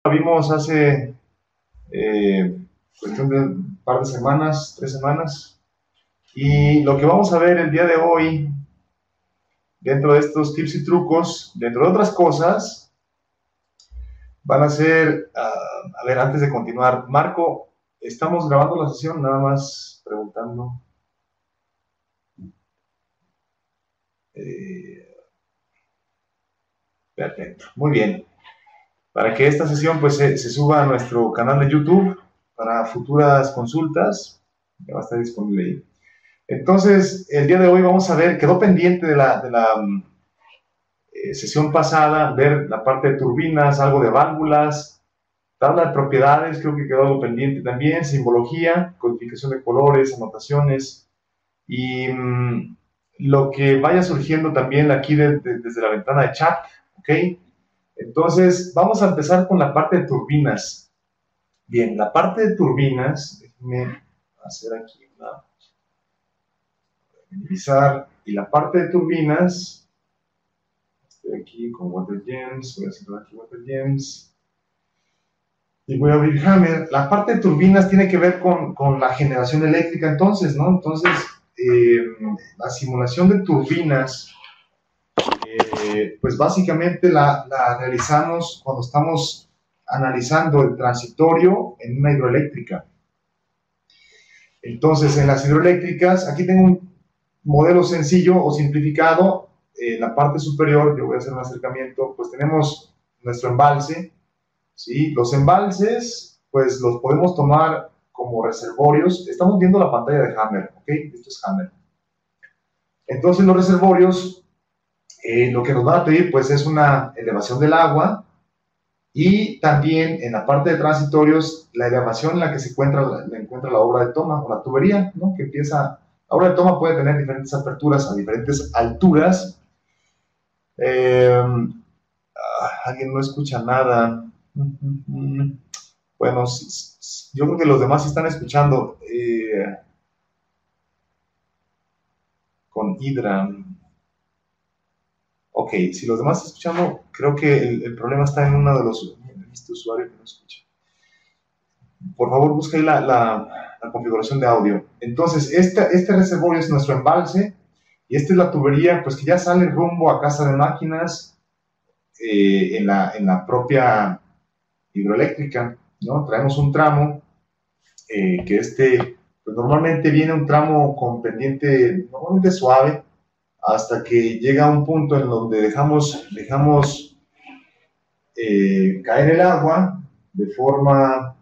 vimos hace cuestión de un par de semanas, 3 semanas, y lo que vamos a ver el día de hoy, dentro de estos tips y trucos, dentro de otras cosas, van a ser, a ver, antes de continuar, Marco, estamos grabando la sesión, nada más preguntando. Perfecto, muy bien. Para que esta sesión pues se suba a nuestro canal de YouTube para futuras consultas, que va a estar disponible ahí. Entonces, el día de hoy vamos a ver, quedó pendiente de la sesión pasada, ver la parte de turbinas, algo de válvulas, tabla de propiedades, creo que quedó algo pendiente también, simbología, codificación de colores, anotaciones, y lo que vaya surgiendo también aquí desde la ventana de chat, ¿ok? Entonces, vamos a empezar con la parte de turbinas. Bien, la parte de turbinas, déjenme hacer aquí una minimizar, y la parte de turbinas, estoy aquí con WaterGems, voy a hacer aquí WaterGems, y voy a abrir Hammer. La parte de turbinas tiene que ver con la generación eléctrica entonces, ¿no? Entonces, la simulación de turbinas, pues básicamente la realizamos cuando estamos analizando el transitorio en una hidroeléctrica. Entonces, en las hidroeléctricas, aquí tengo un modelo sencillo o simplificado. En la parte superior, yo voy a hacer un acercamiento, pues tenemos nuestro embalse, ¿sí? Los embalses, pues los podemos tomar como reservorios. Estamos viendo la pantalla de Hammer, ¿ok? Esto es Hammer. Entonces, los reservorios, lo que nos van a pedir, pues es una elevación del agua, y también en la parte de transitorios, la elevación en la que se encuentra la obra de toma o la tubería, ¿no? Que empieza, la obra de toma puede tener diferentes aperturas a diferentes alturas. Alguien no escucha nada. Bueno, yo creo que los demás sí están escuchando con Hydra. Ok, si los demás están escuchando, creo que el problema está en uno de los este usuario que no escucha. Por favor, busca ahí la configuración de audio. Entonces, este reservorio es nuestro embalse, y esta es la tubería, pues que ya sale rumbo a casa de máquinas en la propia hidroeléctrica, ¿no? Traemos un tramo que pues normalmente viene un tramo con pendiente normalmente suave, hasta que llega a un punto en donde dejamos caer el agua de forma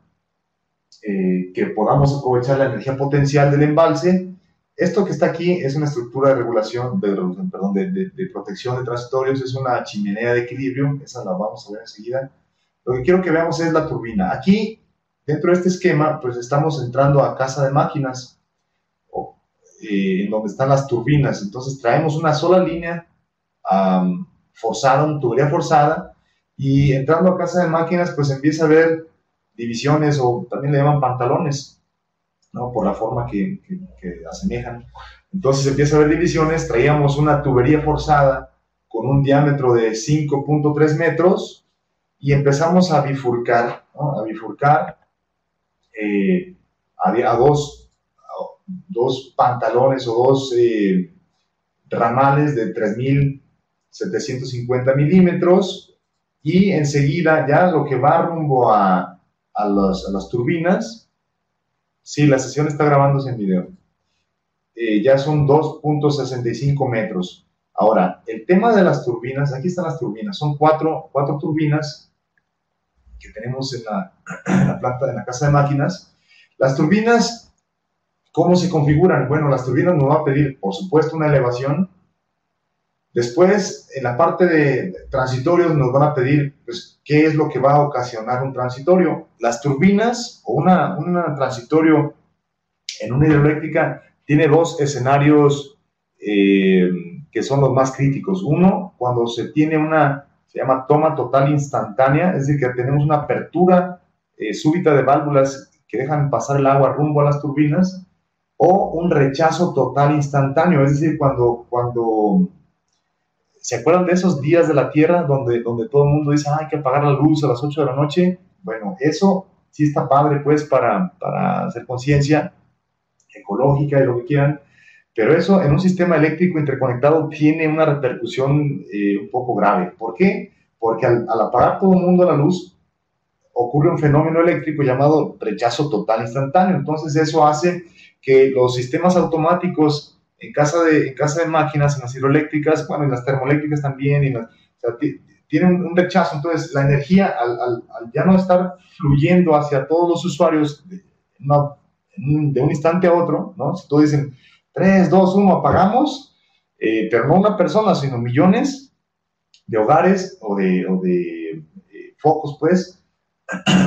que podamos aprovechar la energía potencial del embalse. Esto que está aquí es una estructura de regulación, de protección de transitorios, es una chimenea de equilibrio, esa la vamos a ver enseguida. Lo que quiero que veamos es la turbina. Aquí, dentro de este esquema, pues estamos entrando a casa de máquinas, en donde están las turbinas. Entonces traemos una sola línea forzada, una tubería forzada, y entrando a casa de máquinas, pues empieza a ver divisiones, o también le llaman pantalones, ¿no? Por la forma que asemejan. Entonces empieza a haber divisiones. Traíamos una tubería forzada con un diámetro de 5.3 metros, y empezamos a bifurcar, ¿no? A bifurcar a dos pantalones o dos ramales de 3.750 milímetros, y enseguida ya lo que va rumbo a las turbinas. Sí, la sesión está grabándose en video. Ya son 2.65 metros. Ahora, el tema de las turbinas, aquí están las turbinas, son cuatro turbinas que tenemos en la planta, en la casa de máquinas. Las turbinas, ¿cómo se configuran? Bueno, las turbinas nos va a pedir, por supuesto, una elevación. Después, en la parte de transitorios, nos van a pedir, pues, qué es lo que va a ocasionar un transitorio. Las turbinas o un transitorio en una hidroeléctrica tiene dos escenarios que son los más críticos. Uno, cuando se tiene se llama toma total instantánea, es decir, que tenemos una apertura súbita de válvulas que dejan pasar el agua rumbo a las turbinas, o un rechazo total instantáneo, es decir, cuando ¿se acuerdan de esos días de la Tierra donde todo el mundo dice, hay que apagar la luz a las 8 de la noche? Bueno, eso sí está padre, pues, para hacer conciencia ecológica y lo que quieran, pero eso en un sistema eléctrico interconectado tiene una repercusión un poco grave. ¿Por qué? Porque al apagar todo el mundo la luz, ocurre un fenómeno eléctrico llamado rechazo total instantáneo. Entonces eso hace que los sistemas automáticos en casa de máquinas, en las hidroeléctricas, bueno, en las termoeléctricas también, o sea, tienen un rechazo. Entonces la energía, al ya no estar fluyendo hacia todos los usuarios de un instante a otro, ¿no? Si todos dicen 3, 2, 1, apagamos, pero no una persona, sino millones de hogares o de focos, pues,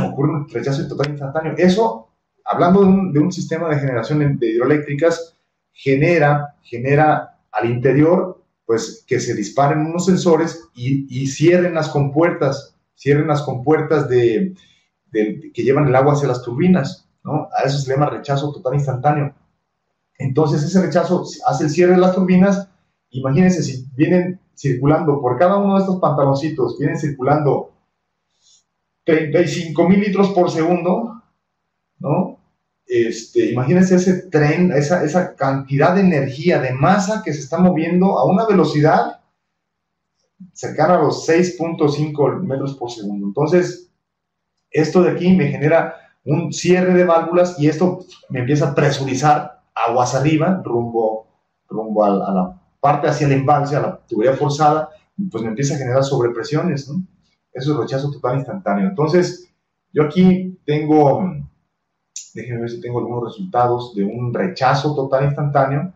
ocurre un rechazo total instantáneo. Eso, hablando de un sistema de generación de hidroeléctricas, genera al interior, pues, que se disparen unos sensores y cierren las compuertas que llevan el agua hacia las turbinas, ¿no? A eso se le llama rechazo total instantáneo. Entonces, ese rechazo hace el cierre de las turbinas. Imagínense si vienen circulando por cada uno de estos pantaloncitos, vienen circulando 35,000 litros por segundo, ¿no? Imagínense ese tren, esa cantidad de energía, de masa que se está moviendo a una velocidad cercana a los 6.5 metros por segundo. Entonces, esto de aquí me genera un cierre de válvulas y esto me empieza a presurizar aguas arriba, rumbo a la parte hacia el embalse, a la tubería forzada, pues me empieza a generar sobrepresiones, ¿no? Eso es rechazo total instantáneo. Entonces, yo aquí tengo, déjenme ver si tengo algunos resultados de un rechazo total instantáneo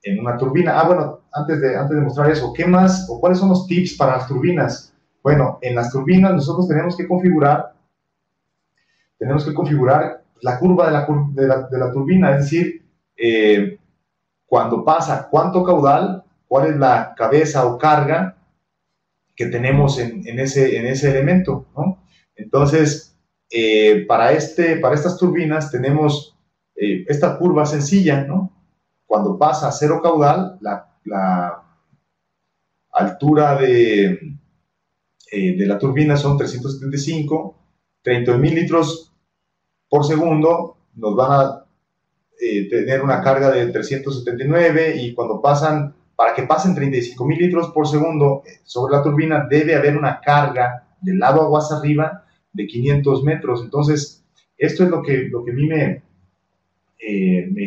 en una turbina. Bueno, antes de mostrar eso, ¿qué más o cuáles son los tips para las turbinas? Bueno, en las turbinas nosotros tenemos que configurar la curva de la turbina, es decir, cuando pasa, cuánto caudal, cuál es la cabeza o carga que tenemos en ese elemento, ¿no? Entonces, para estas turbinas tenemos esta curva sencilla, ¿no? Cuando pasa a cero caudal, la altura de la turbina son 375, 30,000 litros por segundo, nos van a tener una carga de 379 y cuando pasan, para que pasen 35,000 litros por segundo sobre la turbina, debe haber una carga del lado aguas arriba de 500 metros. Entonces, esto es lo que a mí me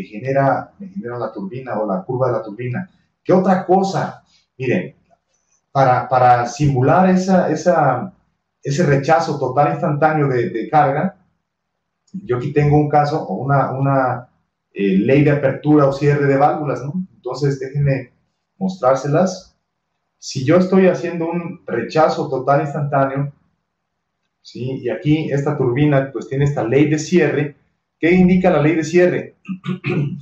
genera la turbina o la curva de la turbina. ¿Qué otra cosa? Miren, para simular ese rechazo total instantáneo de carga, yo aquí tengo un caso o una ley de apertura o cierre de válvulas, ¿no? Entonces, déjenme mostrárselas. Si yo estoy haciendo un rechazo total instantáneo, ¿sí? Y aquí esta turbina pues tiene esta ley de cierre. ¿Qué indica la ley de cierre?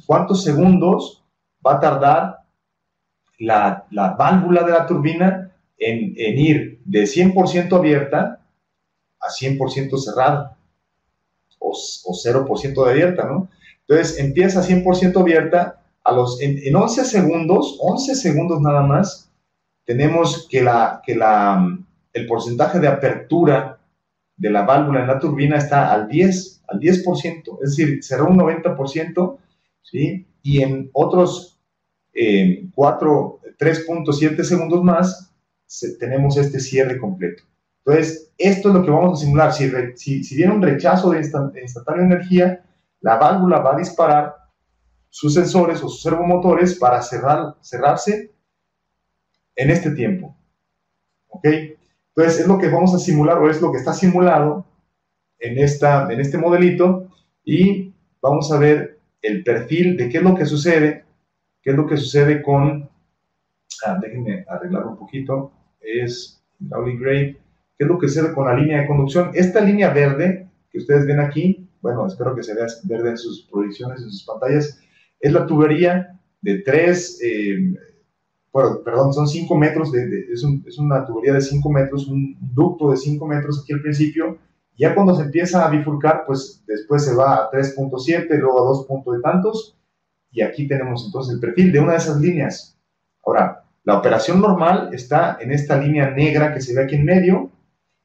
¿Cuántos segundos va a tardar la válvula de la turbina en ir de 100% abierta a 100% cerrada o 0% de abierta, ¿no? Entonces empieza 100% abierta, en 11 segundos nada más, tenemos que el porcentaje de apertura de la válvula en la turbina está al 10%, es decir, cerró un 90%, ¿sí? Y en otros 3.7 segundos más tenemos este cierre completo. Entonces, esto es lo que vamos a simular. Si viene un rechazo de instantánea energía, la válvula va a disparar sus sensores o sus servomotores para cerrarse en este tiempo. ¿Ok? Entonces, es lo que vamos a simular o es lo que está simulado en este modelito y vamos a ver el perfil de qué es lo que sucede con... déjenme arreglarlo un poquito. Es hydraulic grade. ¿Qué es lo que sucede con la línea de conducción? Esta línea verde que ustedes ven aquí, bueno, espero que se vea verde en sus proyecciones, en sus pantallas, es la tubería de 5 metros, es una tubería de 5 metros, un ducto de 5 metros aquí al principio. Ya cuando se empieza a bifurcar, pues después se va a 3.7, luego a 2 puntos de tantos, y aquí tenemos entonces el perfil de una de esas líneas. Ahora, la operación normal está en esta línea negra que se ve aquí en medio,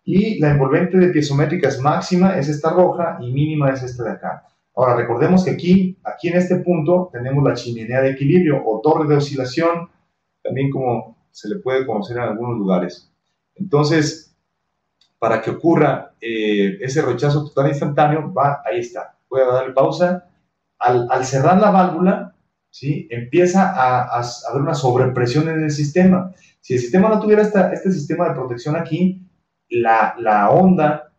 y la envolvente de piezométricas máxima es esta roja y mínima es esta de acá. Ahora, recordemos que aquí en este punto tenemos la chimenea de equilibrio o torre de oscilación, también como se le puede conocer en algunos lugares. Entonces, para que ocurra ese rechazo total instantáneo, ahí está. Voy a darle pausa. Al cerrar la válvula, ¿sí? Empieza a haber una sobrepresión en el sistema. Si el sistema no tuviera este sistema de protección aquí, la onda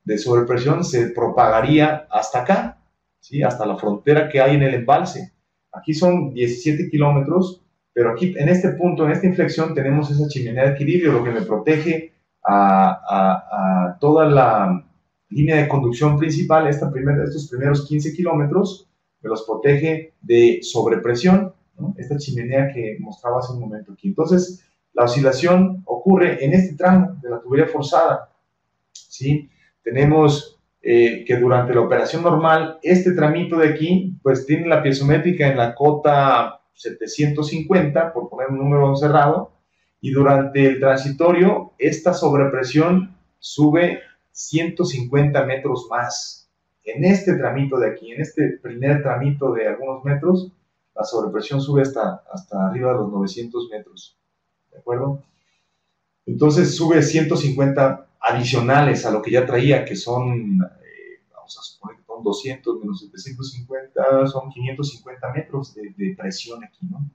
de sobrepresión se propagaría hasta acá, ¿sí? Hasta la frontera que hay en el embalse. Aquí son 17 kilómetros, pero aquí en este punto, en esta inflexión, tenemos esa chimenea de equilibrio, lo que me protege a toda la línea de conducción principal, estos primeros 15 kilómetros, me los protege de sobrepresión, ¿no? Esta chimenea que mostraba hace un momento aquí. Entonces, la oscilación ocurre en este tramo de la tubería forzada, ¿sí? Tenemos que durante la operación normal, este tramito de aquí, pues tiene la piezométrica en la cota 750, por poner un número cerrado, y durante el transitorio, esta sobrepresión sube 150 metros más. En este tramito de aquí, en este primer tramito de algunos metros, la sobrepresión sube hasta arriba de los 900 metros, ¿de acuerdo? Entonces sube 150 adicionales a lo que ya traía, que son, vamos a suponer que son 200 menos 750, son 550 metros de presión aquí, ¿no?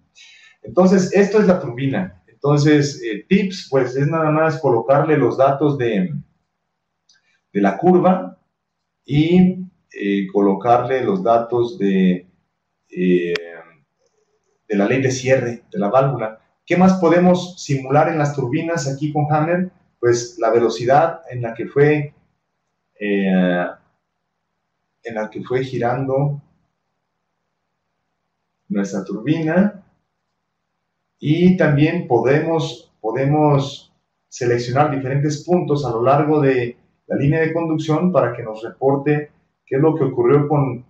Entonces, esto es la turbina. Entonces, tips, pues es nada más colocarle los datos de la curva y colocarle los datos de la ley de cierre de la válvula. ¿Qué más podemos simular en las turbinas aquí con Hammer? Pues la velocidad en la que fue girando nuestra turbina, y también podemos seleccionar diferentes puntos a lo largo de la línea de conducción para que nos reporte qué es lo que ocurrió con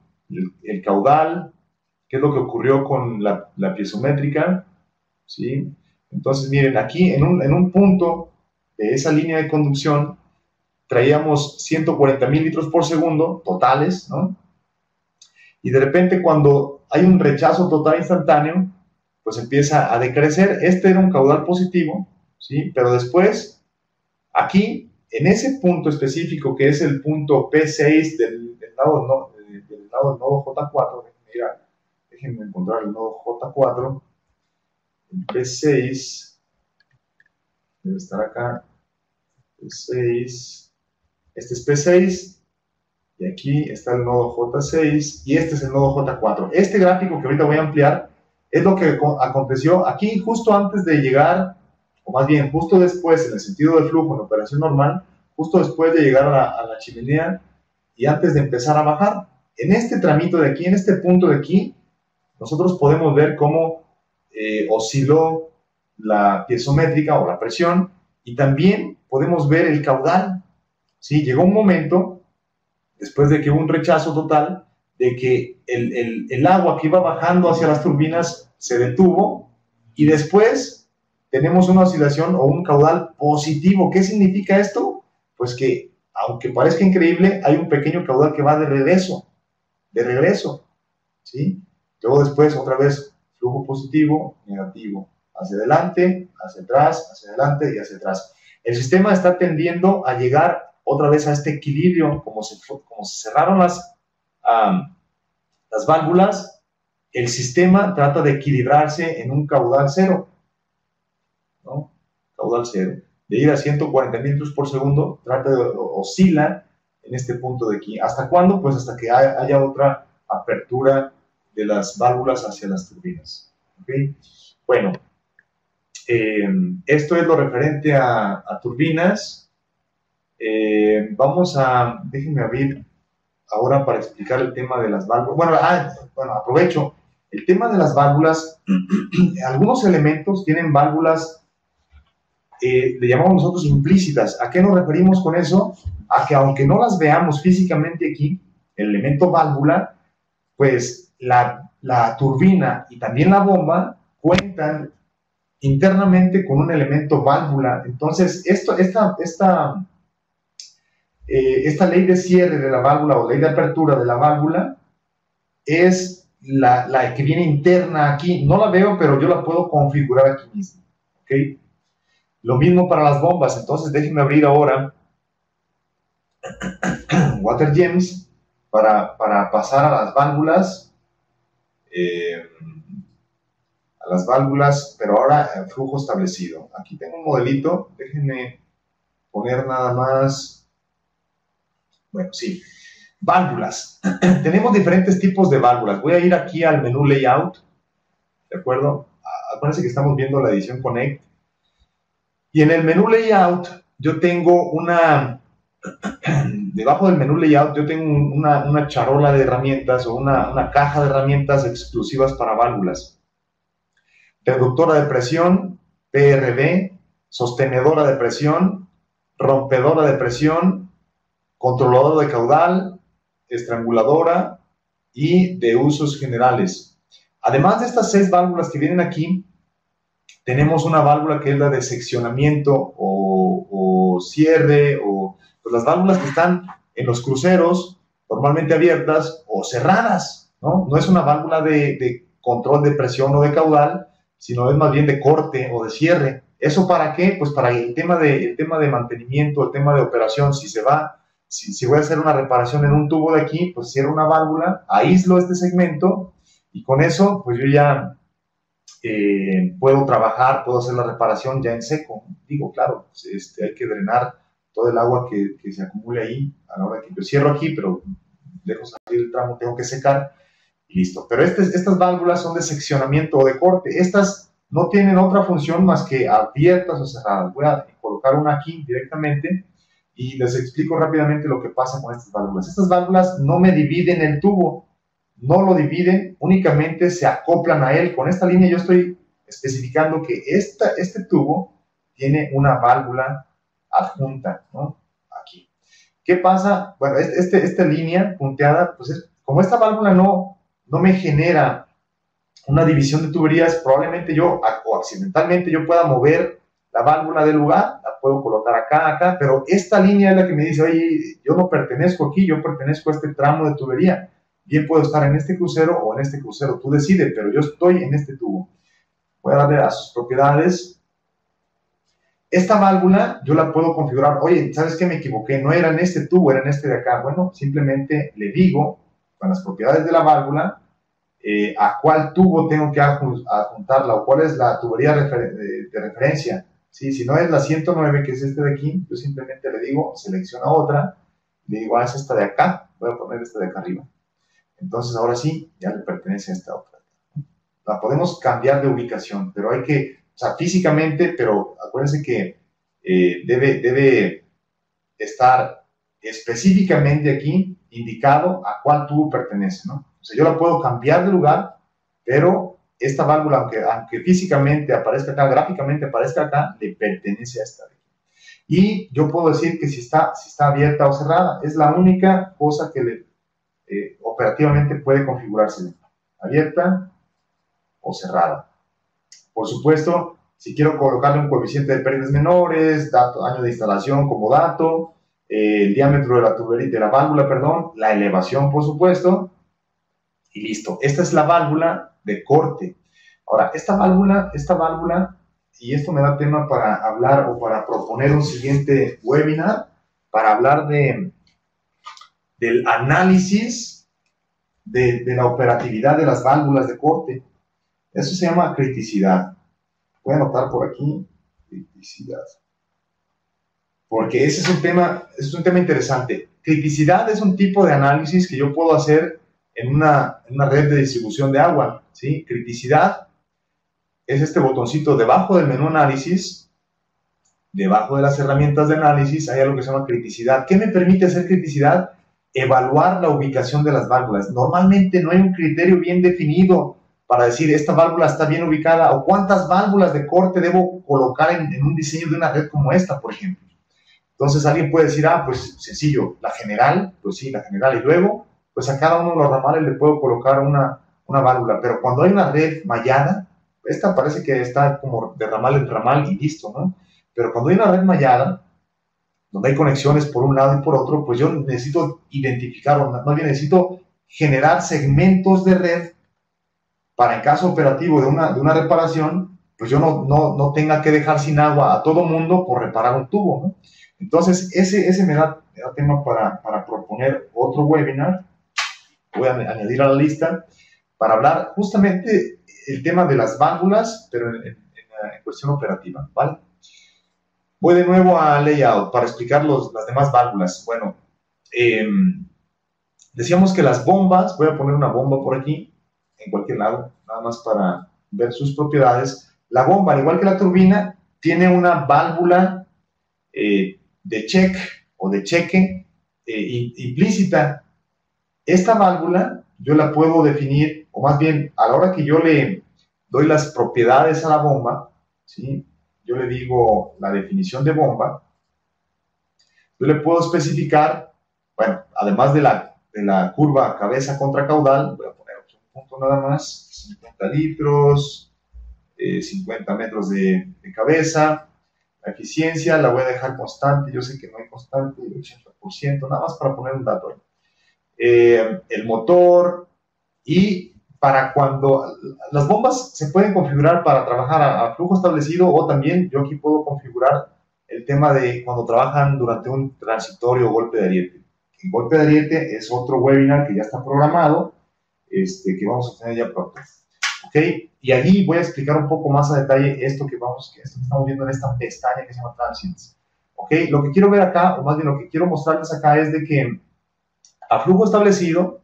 el caudal, qué es lo que ocurrió con la piezométrica, ¿sí? Entonces, miren, aquí en un punto de esa línea de conducción traíamos 140,000 litros por segundo totales, ¿no? Y de repente, cuando hay un rechazo total instantáneo, pues empieza a decrecer. Este era un caudal positivo, ¿sí? Pero después, aquí, en ese punto específico, que es el punto P6 del lado del nodo J4, déjenme encontrar el nodo J4, el P6, debe estar acá, P6, este es P6, y aquí está el nodo J6, y este es el nodo J4. Este gráfico que ahorita voy a ampliar es lo que aconteció aquí justo antes de llegar, o más bien justo después, en el sentido de flujo en operación normal, justo después de llegar a la chimenea y antes de empezar a bajar. En este tramito de aquí, en este punto de aquí, nosotros podemos ver cómo osciló la piezométrica o la presión, y también podemos ver el caudal, ¿sí? Llegó un momento, después de que hubo un rechazo total, de que el agua que iba bajando hacia las turbinas se detuvo, y después tenemos una oscilación o un caudal positivo. ¿Qué significa esto? Pues que, aunque parezca increíble, hay un pequeño caudal que va de regreso, ¿sí? Luego después, otra vez, flujo positivo, negativo, hacia adelante, hacia atrás, hacia adelante y hacia atrás. El sistema está tendiendo a llegar otra vez a este equilibrio. Como se cerraron las válvulas, el sistema trata de equilibrarse en un caudal cero, ¿no? Caudal cero. De ir a 140,000 litros por segundo, oscila en este punto de aquí. ¿Hasta cuándo? Pues hasta que haya otra apertura de las válvulas hacia las turbinas. ¿Okay? Bueno, esto es lo referente a turbinas. Déjenme abrir ahora para explicar el tema de las válvulas. Bueno, aprovecho. El tema de las válvulas, algunos elementos tienen válvulas, le llamamos nosotros implícitas. ¿A qué nos referimos con eso? A que aunque no las veamos físicamente aquí, el elemento válvula, pues la turbina y también la bomba cuentan internamente con un elemento válvula. Entonces, esta esta ley de cierre de la válvula o ley de apertura de la válvula es la que viene interna aquí. No la veo, pero yo la puedo configurar aquí mismo. ¿Okay? Lo mismo para las bombas. Entonces déjenme abrir ahora WaterGems para pasar a las válvulas. Pero ahora flujo establecido. Aquí tengo un modelito. Déjenme poner nada más. Bueno, sí. Válvulas. Tenemos diferentes tipos de válvulas. Voy a ir aquí al menú Layout. ¿De acuerdo? Acuérdense que estamos viendo la edición Connect. Y en el menú Layout, yo tengo debajo del menú Layout, yo tengo una charola de herramientas o una caja de herramientas exclusivas para válvulas. Reductora de presión, PRV, sostenedora de presión, rompedora de presión, controlador de caudal, estranguladora y de usos generales. Además de estas 6 válvulas que vienen aquí, tenemos una válvula que es la de seccionamiento o cierre, o pues las válvulas que están en los cruceros, normalmente abiertas o cerradas, ¿no? No es una válvula de control de presión o de caudal, sino es más bien de corte o de cierre. ¿Eso para qué? Pues para el tema de mantenimiento, el tema de operación. Si voy a hacer una reparación en un tubo de aquí, pues cierro una válvula, aíslo este segmento y con eso, pues yo ya puedo trabajar, puedo hacer la reparación ya en seco. Digo, claro, pues, hay que drenar todo el agua que se acumule ahí a la hora que yo cierro aquí, pero dejo salir el tramo, tengo que secar y listo. Pero estas válvulas son de seccionamiento o de corte. Estas no tienen otra función más que abiertas o cerradas. Voy a colocar una aquí directamente y les explico rápidamente lo que pasa con estas válvulas. Estas válvulas no me dividen el tubo, no lo dividen, únicamente se acoplan a él. Con esta línea yo estoy especificando que este tubo tiene una válvula adjunta, ¿no? Aquí. ¿Qué pasa? Bueno, esta línea punteada, pues como esta válvula no me genera una división de tuberías, probablemente yo, o accidentalmente, yo pueda mover la válvula del lugar, la puedo colocar acá, pero esta línea es la que me dice, oye, yo no pertenezco aquí, yo pertenezco a este tramo de tubería. Bien puedo estar en este crucero o en este crucero, tú decides, pero yo estoy en este tubo. Voy a darle a sus propiedades. Esta válvula yo la puedo configurar. Oye, ¿sabes qué? Me equivoqué, no era en este tubo, era en este de acá. Bueno, simplemente le digo con las propiedades de la válvula a cuál tubo tengo que adjuntarla o cuál es la tubería de referencia. ¿Sí? Si no es la 109, que es este de aquí, yo simplemente le digo, selecciona otra, le digo, es esta de acá, voy a poner esta de acá arriba. Entonces, ahora sí, ya le pertenece a esta otra. La podemos cambiar de ubicación, pero hay que, o sea, físicamente, pero acuérdense que debe estar específicamente aquí indicado a cuál tubo pertenece, ¿no? O sea, yo la puedo cambiar de lugar, pero esta válvula, aunque físicamente aparezca acá, gráficamente aparezca acá, le pertenece a esta de aquí. Y yo puedo decir que si está abierta o cerrada. Es la única cosa que operativamente puede configurarse, abierta o cerrada. Por supuesto, si quiero colocarle un coeficiente de pérdidas menores, año de instalación como dato, el diámetro de la tubería, de la válvula, perdón, la elevación, por supuesto, y listo. Esta es la válvula de corte. Ahora, esta válvula, y esto me da tema para hablar o para proponer un siguiente webinar, para hablar del análisis de la operatividad de las válvulas de corte. Eso se llama criticidad. Voy a anotar por aquí, criticidad. Porque ese es un tema interesante. Criticidad es un tipo de análisis que yo puedo hacer en una red de distribución de agua, ¿sí? Criticidad es este botoncito debajo del menú análisis, debajo de las herramientas de análisis, hay algo que se llama criticidad. ¿Qué me permite hacer criticidad? Evaluar la ubicación de las válvulas. Normalmente no hay un criterio bien definido para decir esta válvula está bien ubicada o cuántas válvulas de corte debo colocar en un diseño de una red como esta, por ejemplo. Entonces alguien puede decir, pues sencillo, la general, pues sí, la general, y luego, pues a cada uno de los ramales le puedo colocar una válvula, pero cuando hay una red mallada, esta parece que está como de ramal en ramal y listo, ¿no? Pero cuando hay una red mallada, donde hay conexiones por un lado y por otro, pues yo necesito identificar, o más bien necesito generar segmentos de red para en caso operativo de una reparación, pues yo no tenga que dejar sin agua a todo mundo por reparar un tubo, ¿no? Entonces, ese me da tema para proponer otro webinar. Voy a añadir a la lista para hablar justamente el tema de las válvulas, pero en cuestión operativa, ¿vale? Voy de nuevo a layout para explicar las demás válvulas. Bueno, eh, decíamos que las bombas, voy a poner una bomba por aquí, en cualquier lado, nada más para ver sus propiedades. La bomba, al igual que la turbina, tiene una válvula de check o de cheque implícita. Esta válvula yo la puedo definir, o más bien, a la hora que yo le doy las propiedades a la bomba, ¿sí? Yo le digo la definición de bomba, yo le puedo especificar, bueno, además de la curva cabeza contra caudal, voy a poner un punto nada más, 50 litros, 50 metros de cabeza. La eficiencia la voy a dejar constante, yo sé que no hay constante, el 80%, nada más para poner un dato ahí. El motor, y para cuando las bombas se pueden configurar para trabajar a flujo establecido, o también yo aquí puedo configurar el tema de cuando trabajan durante un transitorio o golpe de ariete. El golpe de ariete es otro webinar que ya está programado, que vamos a tener ya pronto. ¿Ok? Y allí voy a explicar un poco más a detalle esto que estamos viendo en esta pestaña que se llama Transients. ¿Ok? Lo que quiero ver acá, o más bien lo que quiero mostrarles acá, es de que a flujo establecido,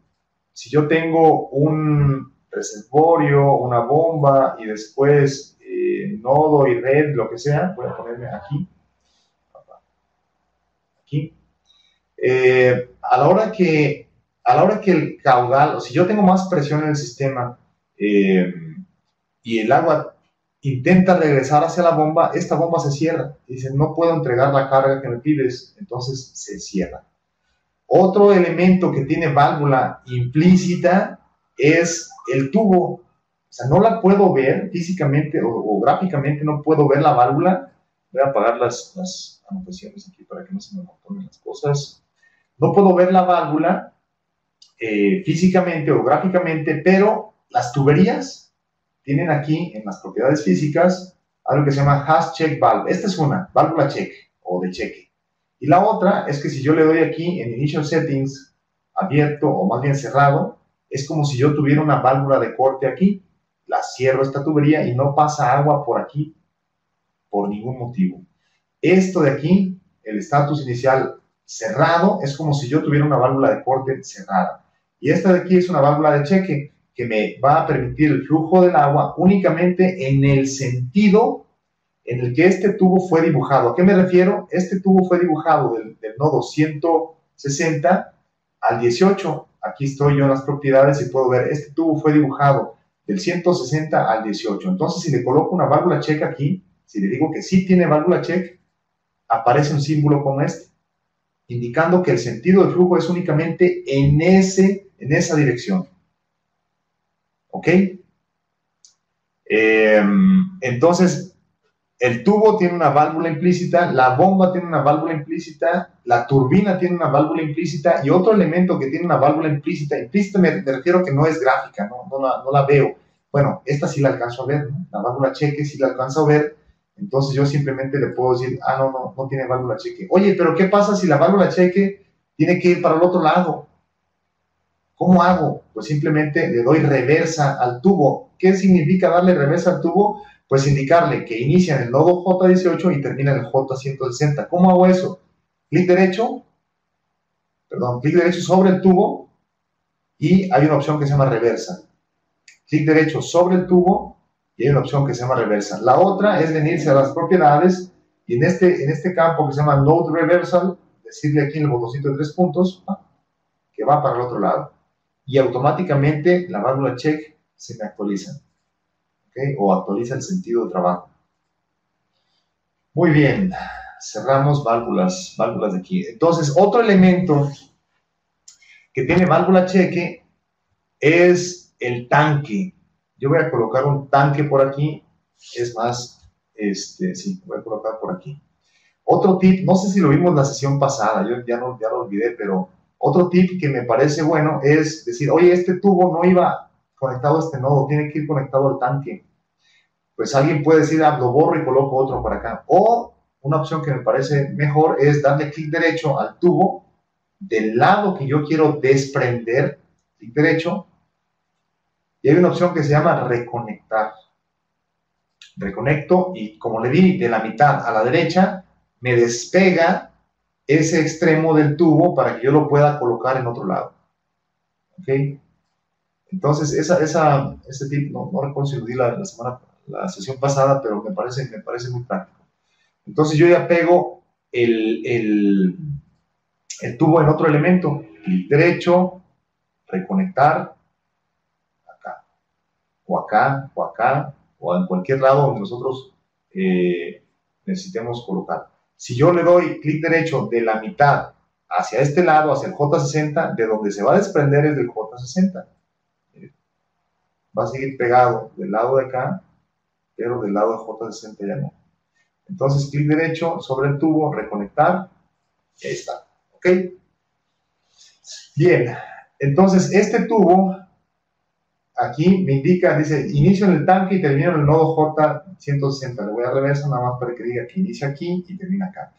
si yo tengo un reservorio, una bomba y después nodo y red, lo que sea, voy a ponerme aquí. A la hora que el caudal, o si yo tengo más presión en el sistema y el agua intenta regresar hacia la bomba, esta bomba se cierra. Dice, no puedo entregar la carga que me pides, entonces se cierra. Otro elemento que tiene válvula implícita es el tubo. O sea, no la puedo ver físicamente o gráficamente, no puedo ver la válvula. Voy a apagar las anotaciones aquí para que no se me amontonen las cosas. No puedo ver la válvula físicamente o gráficamente, pero las tuberías tienen aquí en las propiedades físicas algo que se llama hash check valve. Esta es una válvula check o de cheque. Y la otra es que si yo le doy aquí en Initial Settings abierto o más bien cerrado, es como si yo tuviera una válvula de corte aquí. La cierro esta tubería y no pasa agua por aquí por ningún motivo. Esto de aquí, el estatus inicial cerrado, es como si yo tuviera una válvula de corte cerrada. Y esta de aquí es una válvula de cheque que me va a permitir el flujo del agua únicamente en el sentido en el que este tubo fue dibujado. ¿A qué me refiero? Este tubo fue dibujado del nodo 160 al 18. Aquí estoy yo en las propiedades y puedo ver, este tubo fue dibujado del 160 al 18. Entonces, si le coloco una válvula check aquí, si le digo que sí tiene válvula check, aparece un símbolo como este, indicando que el sentido de flujo es únicamente en esa dirección. ¿Ok? Entonces, el tubo tiene una válvula implícita, la bomba tiene una válvula implícita, la turbina tiene una válvula implícita, y otro elemento que tiene una válvula implícita me refiero que no es gráfica, no la veo. Bueno, esta sí la alcanzo a ver, ¿no? La válvula cheque sí la alcanzo a ver, entonces yo simplemente le puedo decir, no tiene válvula cheque. Oye, pero ¿qué pasa si la válvula cheque tiene que ir para el otro lado? ¿Cómo hago? Pues simplemente le doy reversa al tubo. ¿Qué significa darle reversa al tubo? Pues indicarle que inicia en el nodo J18 y termina en el J160. ¿Cómo hago eso? Clic derecho sobre el tubo y hay una opción que se llama reversa. Clic derecho sobre el tubo y hay una opción que se llama reversa. La otra es venirse a las propiedades y en este campo que se llama Node Reversal, decirle aquí en el botoncito de 3 puntos que va para el otro lado. Y automáticamente la válvula check se me actualiza, ¿okay? O actualiza el sentido de trabajo. Muy bien, cerramos válvulas de aquí. Entonces, otro elemento que tiene válvula cheque es el tanque. Yo voy a colocar un tanque por aquí, es más, sí, voy a colocar por aquí. Otro tip, no sé si lo vimos la sesión pasada, yo ya lo olvidé, pero otro tip que me parece bueno es decir, oye, este tubo no iba conectado a este nodo, tiene que ir conectado al tanque. Pues alguien puede decir, ah, lo borro y coloco otro para acá. O una opción que me parece mejor es darle clic derecho al tubo del lado que yo quiero desprender, clic derecho, y hay una opción que se llama reconectar. Reconecto y como le di de la mitad a la derecha, me despega ese extremo del tubo para que yo lo pueda colocar en otro lado. ¿Ok? Entonces, ese tip, no recuerdo si lo di la sesión pasada, pero me parece muy práctico. Entonces yo ya pego el tubo en otro elemento, clic derecho, reconectar, acá, o acá, o acá, o en cualquier lado donde nosotros necesitemos colocar. Si yo le doy clic derecho de la mitad hacia este lado, hacia el J60, de donde se va a desprender es del J60. Va a seguir pegado del lado de acá, pero del lado de J60 ya no. Entonces, clic derecho sobre el tubo, reconectar, y ahí está. ¿Ok? Bien, entonces este tubo aquí me indica, dice, inicio en el tanque y termino en el nodo J160. Le voy a reversa nada más para que diga que inicia aquí y termina acá.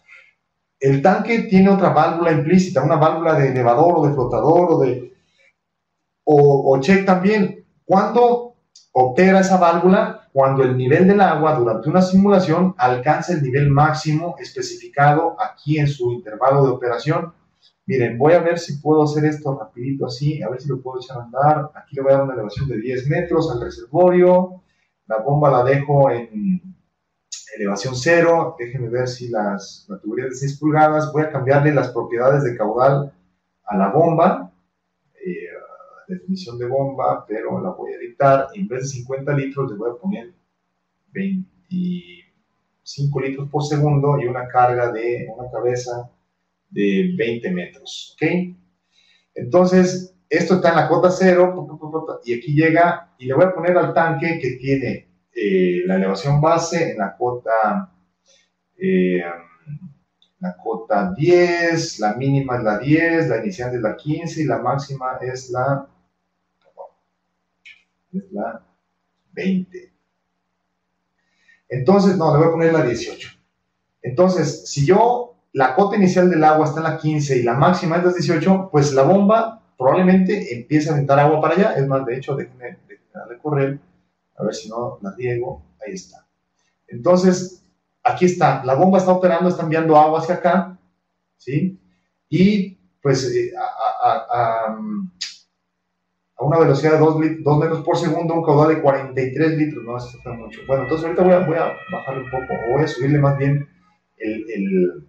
El tanque tiene otra válvula implícita, una válvula de elevador o de flotador o check también. ¿Cuándo opera esa válvula? Cuando el nivel del agua durante una simulación alcanza el nivel máximo especificado aquí en su intervalo de operación. Miren, voy a ver si puedo hacer esto rapidito así, a ver si lo puedo echar a andar. Aquí le voy a dar una elevación de 10 metros al reservorio. La bomba la dejo en elevación 0. Déjenme ver si la tubería de 6 pulgadas. Voy a cambiarle las propiedades de caudal a la bomba. Definición de bomba, pero la voy a editar. En vez de 50 litros, le voy a poner 25 litros por segundo y una carga de una cabeza de 20 metros. ¿Ok? Entonces, esto está en la cota 0 y aquí llega y le voy a poner al tanque que tiene la elevación base en la cota 10, la mínima es la 10, la inicial es la 15 y la máxima es la 20. Entonces, no, le voy a poner la 18. Entonces, si la cota inicial del agua está en la 15 y la máxima es la 18, pues la bomba probablemente empiece a aventar agua para allá. Es más, de hecho, déjenme darle correr, a ver si no la riego. Ahí está. Entonces, aquí está. La bomba está operando, está enviando agua hacia acá, ¿sí? Y, pues, a una velocidad de 2 metros por segundo, un caudal de 43 litros, no, eso está mucho. Bueno, entonces ahorita voy a bajarle un poco, o voy a subirle más bien el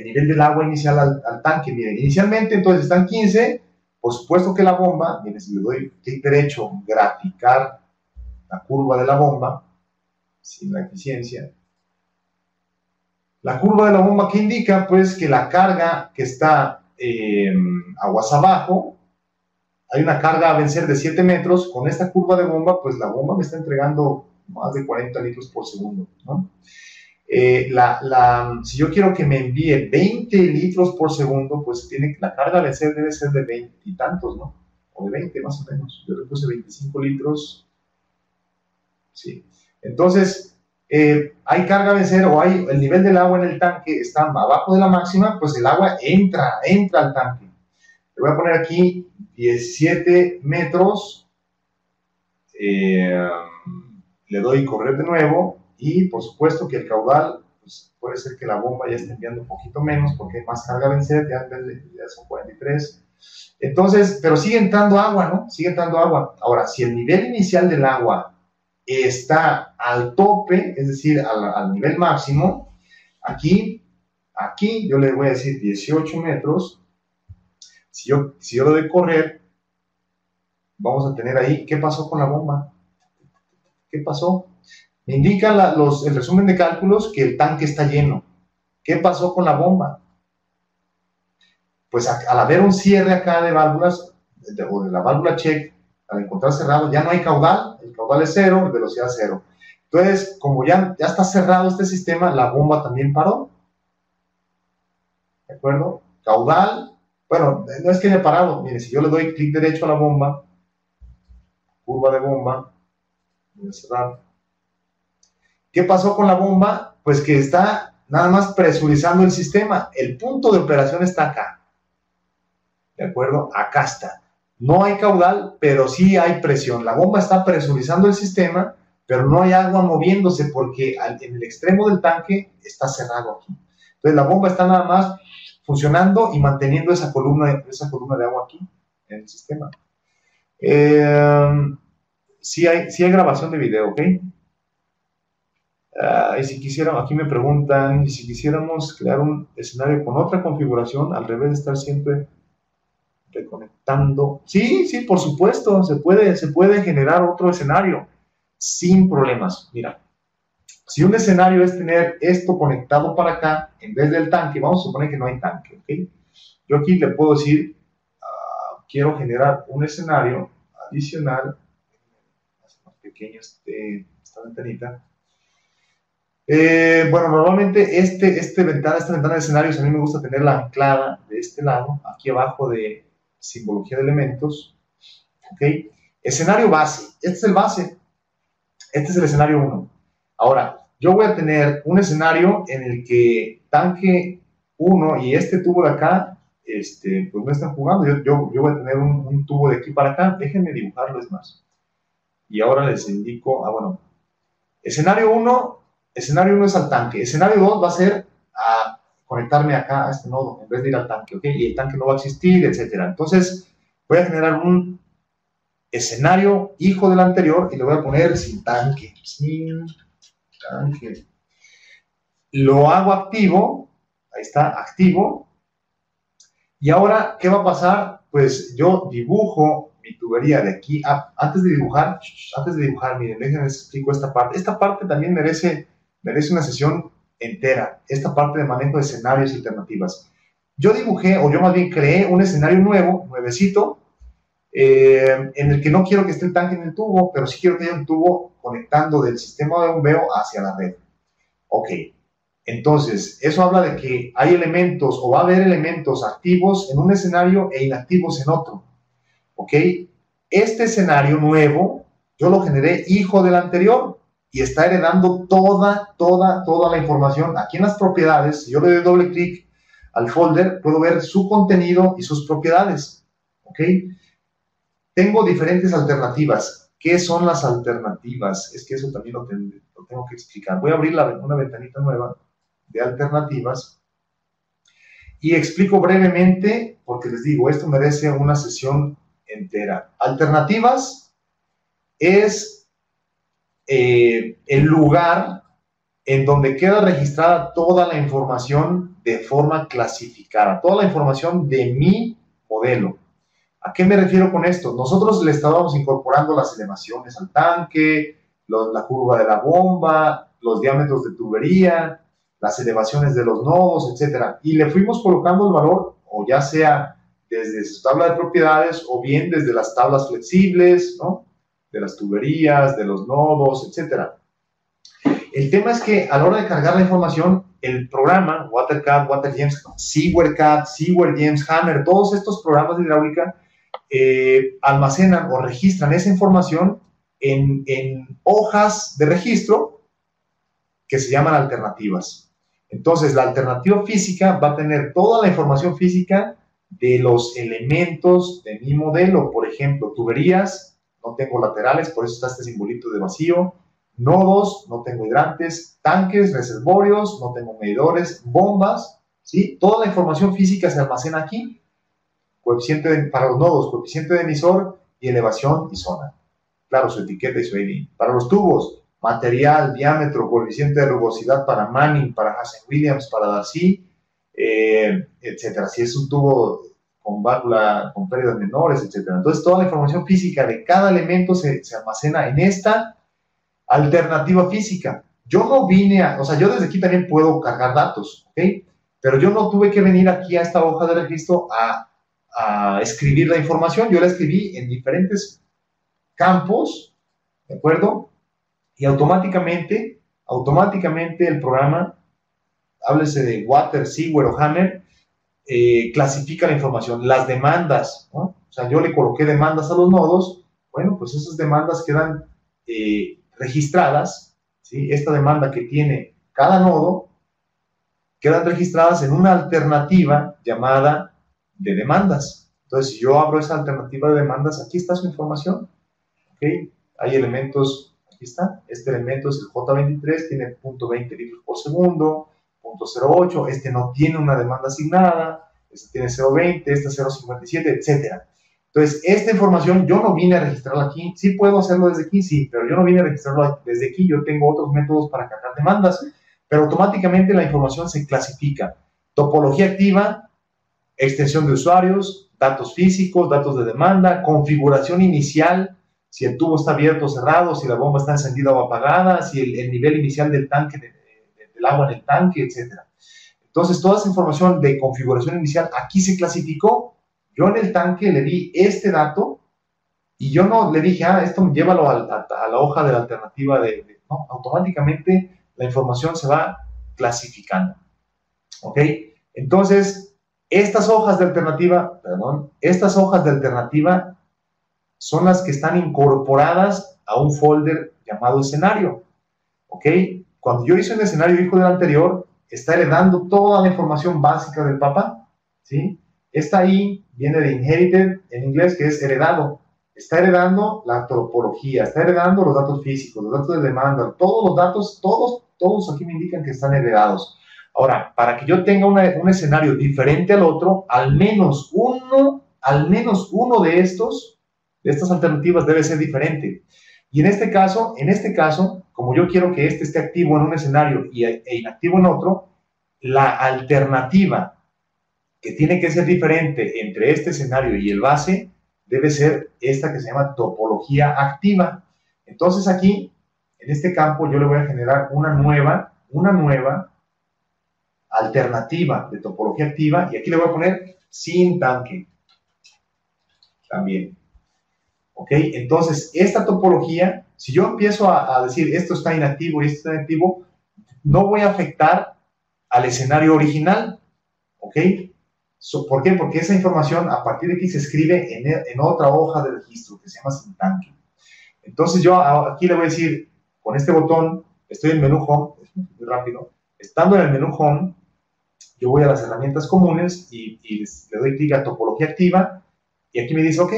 nivel del agua inicial al tanque. Miren, inicialmente entonces están 15, por supuesto que la bomba, miren, si le doy clic derecho, graficar la curva de la bomba, sin la eficiencia, la curva de la bomba que indica pues que la carga que está aguas abajo, hay una carga a vencer de 7 metros, con esta curva de bomba, pues la bomba me está entregando más de 40 litros por segundo, ¿no? Si yo quiero que me envíe 20 litros por segundo, pues la carga a vencer debe ser de 20 y tantos, ¿no? O de 20 más o menos. Yo le puse 25 litros. Sí. Entonces, hay carga a vencer o el nivel del agua en el tanque está abajo de la máxima, pues el agua entra al tanque. Le voy a poner aquí 17 metros, le doy correr de nuevo y por supuesto que el caudal, pues puede ser que la bomba ya esté enviando un poquito menos porque hay más carga a vencer, ya son 43. Entonces, pero sigue entrando agua, ¿no? Sigue entrando agua. Ahora, si el nivel inicial del agua está al tope, es decir, al nivel máximo, aquí yo le voy a decir 18 metros. Si yo lo doy correr, vamos a tener ahí, ¿qué pasó con la bomba? ¿Qué pasó? Me indica el resumen de cálculos que el tanque está lleno. ¿Qué pasó con la bomba? Pues al haber un cierre acá de válvulas, o de la válvula check, al encontrar cerrado, ya no hay caudal, el caudal es 0, velocidad 0. Entonces, como ya está cerrado este sistema, la bomba también paró. ¿de acuerdo? Caudal, bueno, no es que haya parado, mire, si yo le doy clic derecho a la bomba, curva de bomba, voy a cerrar. ¿Qué pasó con la bomba? Pues que está nada más presurizando el sistema, el punto de operación está acá, ¿de acuerdo? Acá está. No hay caudal, pero sí hay presión. La bomba está presurizando el sistema, pero no hay agua moviéndose porque en el extremo del tanque está cerrado aquí. Entonces la bomba está nada más funcionando y manteniendo esa columna de agua aquí en el sistema. Sí hay grabación de video, ¿ok? Y si quisiéramos, aquí me preguntan, y si quisiéramos crear un escenario con otra configuración, al revés de estar siempre reconectando. Sí, sí, por supuesto, se puede generar otro escenario sin problemas. Mira, si un escenario es tener esto conectado para acá, en vez del tanque, vamos a suponer que no hay tanque, ¿ok? Yo aquí le puedo decir, quiero generar un escenario adicional, más pequeño esta ventanita. Bueno, normalmente esta ventana de escenarios a mí me gusta tenerla anclada de este lado, aquí abajo de simbología de elementos, ¿ok? Escenario base, este es el base, este es el escenario 1. Ahora, yo voy a tener un escenario en el que tanque 1 y este tubo de acá, pues no están jugando, yo voy a tener un tubo de aquí para acá, déjenme dibujarlo es más. Y ahora les indico, bueno, escenario 1 es al tanque, escenario 2 va a ser a conectarme acá a este nodo, en vez de ir al tanque, ¿ok? Y el tanque no va a existir, etcétera. Entonces, voy a generar un escenario hijo del anterior y le voy a poner sin tanque. Lo hago activo, ahí está, activo. Y ahora, ¿qué va a pasar? Pues yo dibujo mi tubería de aquí. Antes de dibujar, miren, déjenme les explico esta parte. Esta parte también merece una sesión entera. Esta parte de manejo de escenarios y alternativas. Yo dibujé, o yo más bien creé un escenario nuevecito, en el que no quiero que esté el tanque en el tubo, pero sí quiero que haya un tubo conectando del sistema de bombeo hacia la red. Ok, entonces eso habla de que hay elementos o va a haber elementos activos en un escenario e inactivos en otro. Ok, este escenario nuevo yo lo generé hijo del anterior y está heredando toda la información. Aquí en las propiedades, si yo le doy doble clic al folder, puedo ver su contenido y sus propiedades. Ok, tengo diferentes alternativas. ¿Qué son las alternativas? Es que eso también lo tengo que explicar. Voy a abrir una ventanita nueva de alternativas y explico brevemente, porque les digo, esto merece una sesión entera. Alternativas es el lugar en donde queda registrada toda la información de forma clasificada, toda la información de mi modelo. ¿A qué me refiero con esto? Nosotros le estábamos incorporando las elevaciones al tanque, la curva de la bomba, los diámetros de tubería, las elevaciones de los nodos, etc. Y le fuimos colocando el valor, o ya sea desde su tabla de propiedades, o bien desde las tablas flexibles, ¿no? De las tuberías, de los nodos, etc. El tema es que a la hora de cargar la información, el programa, WaterCAD, WaterGems, SeaWareCAD, SeaWareGems, Hammer, todos estos programas de hidráulica, almacenan o registran esa información en hojas de registro que se llaman alternativas. Entonces, la alternativa física va a tener toda la información física de los elementos de mi modelo. Por ejemplo, tuberías, no tengo laterales, por eso está este simbolito de vacío. Nodos, no tengo hidrantes. Tanques, reservorios, no tengo medidores. Bombas, ¿sí? Toda la información física se almacena aquí. Coeficiente para los nodos, coeficiente de emisor y elevación y zona. Claro, su etiqueta y su ID. Para los tubos, material, diámetro, coeficiente de rugosidad para Manning, para Hazen-Williams, para Darcy, etc. Si es un tubo con válvula, con pérdidas menores, etc. Entonces, toda la información física de cada elemento se almacena en esta alternativa física. Yo no vine o sea, yo desde aquí también puedo cargar datos, ¿ok? Pero yo no tuve que venir aquí a esta hoja de registro a escribir la información. Yo la escribí en diferentes campos, ¿de acuerdo? Y automáticamente el programa, háblese de Water, SeaWare o Hammer, clasifica la información. Las demandas, ¿no? O sea, yo le coloqué demandas a los nodos, bueno, pues esas demandas quedan registradas, ¿sí? Esta demanda que tiene cada nodo, quedan registradas en una alternativa llamada de demandas. Entonces, si yo abro esa alternativa de demandas, aquí está su información, ¿ok? Hay elementos, aquí está, este elemento es el J23, tiene 0.20 litros por segundo, 0.08, este no tiene una demanda asignada, este tiene 0.20, este 0.57, etcétera. Entonces, esta información yo no vine a registrarla aquí, sí puedo hacerlo desde aquí, sí, pero yo no vine a registrarlo desde aquí, yo tengo otros métodos para cargar demandas, pero automáticamente la información se clasifica. Topología activa, extensión de usuarios, datos físicos, datos de demanda, configuración inicial, si el tubo está abierto o cerrado, si la bomba está encendida o apagada, si el nivel inicial del tanque, del agua en el tanque, etc. Entonces, toda esa información de configuración inicial aquí se clasificó. Yo en el tanque le di este dato y yo no le dije, esto llévalo a la hoja de la alternativa no, automáticamente la información se va clasificando. ¿Ok? Entonces, estas hojas de alternativa son las que están incorporadas a un folder llamado escenario. ¿Ok? Cuando yo hice un escenario hijo del anterior, está heredando toda la información básica del papá, ¿sí? Esta ahí viene de inherited en inglés, que es heredado. Está heredando la topología, está heredando los datos físicos, los datos de demanda, todos los datos, todos aquí me indican que están heredados. Ahora, para que yo tenga un escenario diferente al otro, al menos uno de estas alternativas debe ser diferente. Y en este caso, como yo quiero que este esté activo en un escenario e inactivo en otro, la alternativa que tiene que ser diferente entre este escenario y el base debe ser esta que se llama topología activa. Entonces aquí, en este campo, yo le voy a generar una nueva alternativa de topología activa y aquí le voy a poner sin tanque también. ¿Ok? Entonces, esta topología, si yo empiezo a decir esto está inactivo y esto está inactivo, no voy a afectar al escenario original. ¿Ok? ¿Por qué? Porque esa información a partir de aquí se escribe en otra hoja de registro que se llama sin tanque. Entonces yo aquí le voy a decir, con este botón, estoy en el menú Home, es muy rápido, estando en el menú Home, yo voy a las herramientas comunes y le doy clic a topología activa y aquí me dice, ok,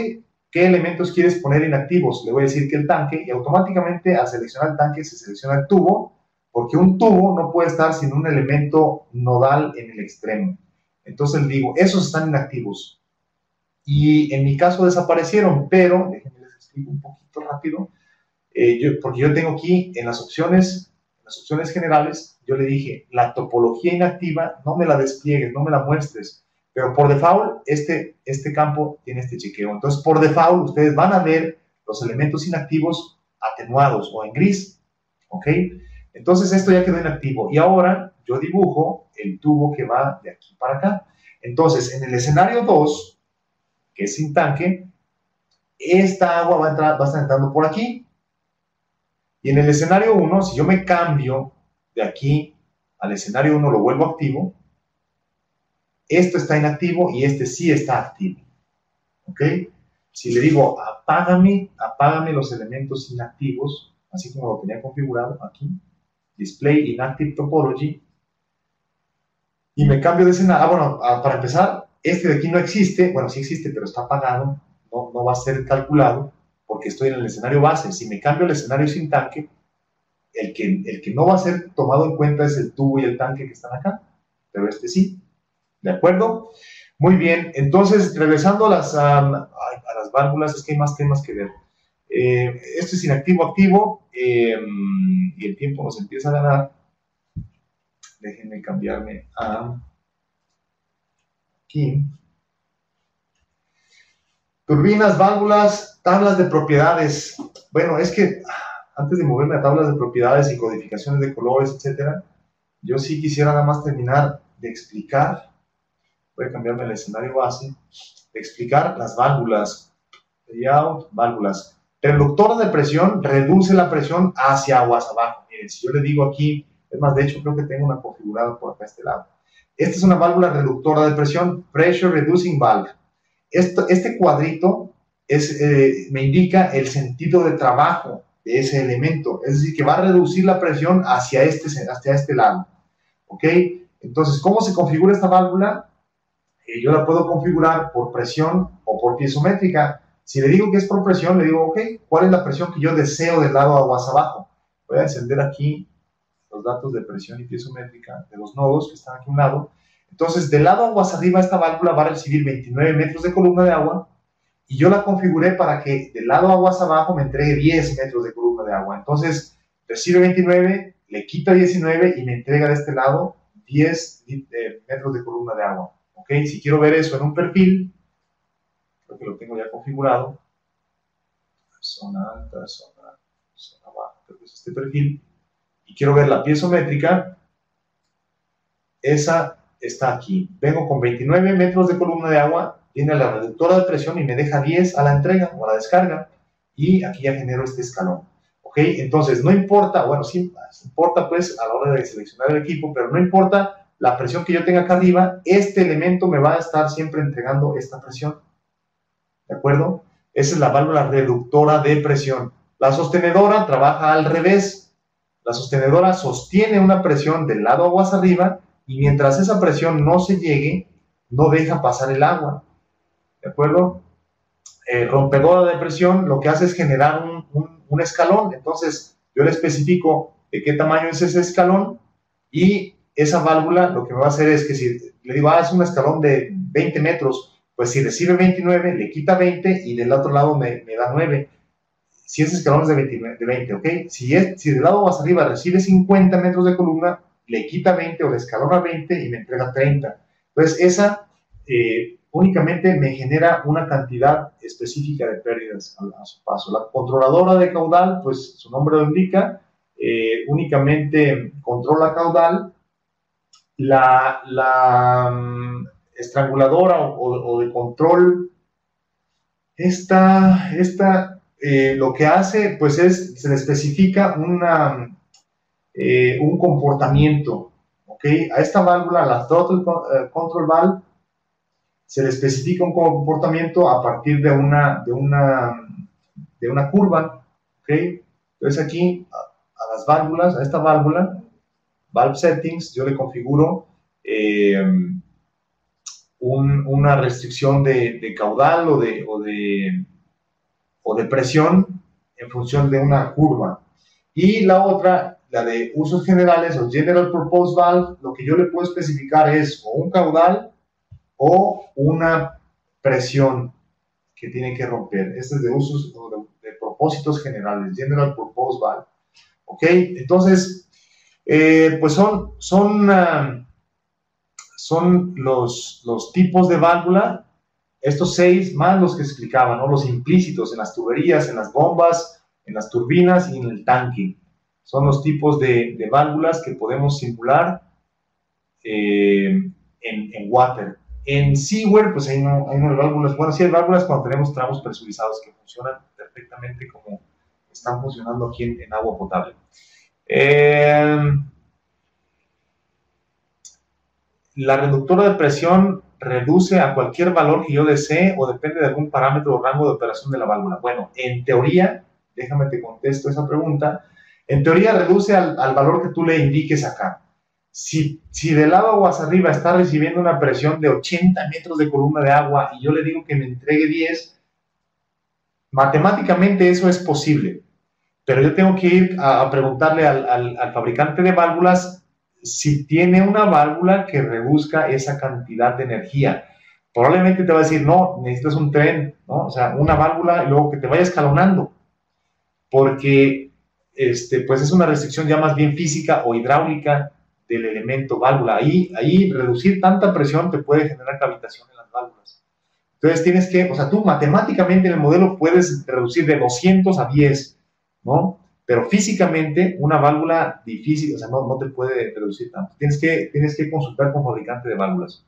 ¿qué elementos quieres poner inactivos? Le voy a decir que el tanque y automáticamente al seleccionar el tanque se selecciona el tubo, porque un tubo no puede estar sin un elemento nodal en el extremo. Entonces le digo, esos están inactivos. Y en mi caso desaparecieron, pero, déjenme les explico un poquito rápido, porque yo tengo aquí en las opciones generales, yo le dije, la topología inactiva no me la despliegues, no me la muestres, pero por default este campo tiene este chequeo. Entonces, por default, ustedes van a ver los elementos inactivos atenuados o en gris, ¿ok? Entonces, esto ya quedó inactivo. Y ahora yo dibujo el tubo que va de aquí para acá. Entonces, en el escenario 2, que es sin tanque, esta agua va a estar entrando por aquí. Y en el escenario 1, si yo me cambio de aquí al escenario 1, lo vuelvo activo, esto está inactivo y este sí está activo. ¿Ok? Si le digo apágame los elementos inactivos, así como lo tenía configurado aquí, Display Inactive Topology, y me cambio de escenario, bueno, para empezar, este de aquí no existe, bueno, sí existe, pero está apagado, no va a ser calculado, porque estoy en el escenario base. Si me cambio el escenario sin tanque, el que no va a ser tomado en cuenta es el tubo y el tanque que están acá, pero este sí. ¿De acuerdo? Muy bien, entonces, regresando a las válvulas, es que hay más temas que ver. Esto es inactivo, activo, y el tiempo nos empieza a ganar. Déjenme cambiarme a aquí. Turbinas, válvulas, tablas de propiedades. Bueno, es que antes de moverme a tablas de propiedades y codificaciones de colores, etcétera, yo sí quisiera nada más terminar de explicar. Voy a cambiarme el escenario base, de explicar las válvulas. Layout, válvulas. Reductor de presión reduce la presión hacia aguas abajo. Miren, si yo le digo aquí, es más, de hecho creo que tengo una configurada por acá a este lado. Esta es una válvula reductora de presión, Pressure Reducing Valve. Este cuadrito me indica el sentido de trabajo de ese elemento, es decir, que va a reducir la presión hacia este lado. ¿Ok? Entonces, ¿cómo se configura esta válvula? Yo la puedo configurar por presión o por piezométrica. Si le digo que es por presión, le digo, ok, ¿cuál es la presión que yo deseo del lado aguas abajo? Voy a encender aquí los datos de presión y piezométrica de los nodos que están aquí a un lado. Entonces, del lado aguas arriba, esta válvula va a recibir 29 metros de columna de agua y yo la configuré para que del lado aguas abajo me entregue 10 metros de columna de agua. Entonces, recibe 29, le quita 19 y me entrega de este lado 10 metros de columna de agua. ¿Ok? Si quiero ver eso en un perfil, creo que lo tengo ya configurado. Zona alta, zona baja, creo que es este perfil. Y quiero ver la piezométrica, esa está aquí. Vengo con 29 metros de columna de agua, viene la reductora de presión y me deja 10 a la entrega o a la descarga. Y aquí ya genero este escalón. ¿Ok? Entonces, no importa, bueno, sí, importa pues a la hora de seleccionar el equipo, pero no importa la presión que yo tenga acá arriba, este elemento me va a estar siempre entregando esta presión. ¿De acuerdo? Esa es la válvula reductora de presión. La sostenedora trabaja al revés. La sostenedora sostiene una presión del lado aguas arriba y mientras esa presión no se llegue, no deja pasar el agua. ¿De acuerdo? Rompedora de presión lo que hace es generar un escalón. Entonces, yo le especifico de qué tamaño es ese escalón y esa válvula lo que me va a hacer es que si le digo, es un escalón de 20 metros, pues si recibe 29, le quita 20 y del otro lado me da 9. Si ese escalón es de 20, ¿ok? Si del lado hacia arriba recibe 50 metros de columna, le quita 20 o le escalona 20 y me entrega 30. Entonces, esa únicamente me genera una cantidad específica de pérdidas a su paso. La controladora de caudal, pues su nombre lo indica, únicamente controla caudal. La estranguladora o de control, lo que hace, pues se le especifica un comportamiento, ¿ok? A esta válvula, la Throttle Control Valve, se le especifica un comportamiento a partir de una curva, ¿ok? Entonces aquí, a las válvulas, a esta válvula, Valve Settings, yo le configuro una restricción de caudal o de presión en función de una curva. Y la otra, la de usos generales o General Purpose Valve, lo que yo le puedo especificar es o un caudal o una presión que tiene que romper. Este es de usos o de propósitos generales, General Purpose Valve. ¿Ok? Entonces, pues son los tipos de válvula, estos 6 más los que explicaba, ¿no? Los implícitos en las tuberías, en las bombas, en las turbinas y en el tanque. Son los tipos de válvulas que podemos simular en water. En seaware, pues hay no hay válvulas. Bueno, sí hay válvulas cuando tenemos tramos presurizados que funcionan perfectamente como están funcionando aquí en agua potable. La reductora de presión reduce a cualquier valor que yo desee o depende de algún parámetro o rango de operación de la válvula. Bueno, en teoría, déjame te contesto esa pregunta, en teoría reduce al valor que tú le indiques acá. Si del lado aguas arriba está recibiendo una presión de 80 metros de columna de agua y yo le digo que me entregue 10, matemáticamente eso es posible, pero yo tengo que ir a preguntarle al fabricante de válvulas si tiene una válvula que reduzca esa cantidad de energía. Probablemente te va a decir, no, necesitas un tren, ¿no? O sea, una válvula y luego que te vaya escalonando, porque pues es una restricción ya más bien física o hidráulica del elemento válvula. Ahí reducir tanta presión te puede generar cavitación en las válvulas. Entonces tienes que, o sea, tú matemáticamente en el modelo puedes reducir de 200 a 10, ¿no? Pero físicamente una válvula difícil, o sea, no te puede reducir tanto. Tienes que consultar con fabricante de válvulas.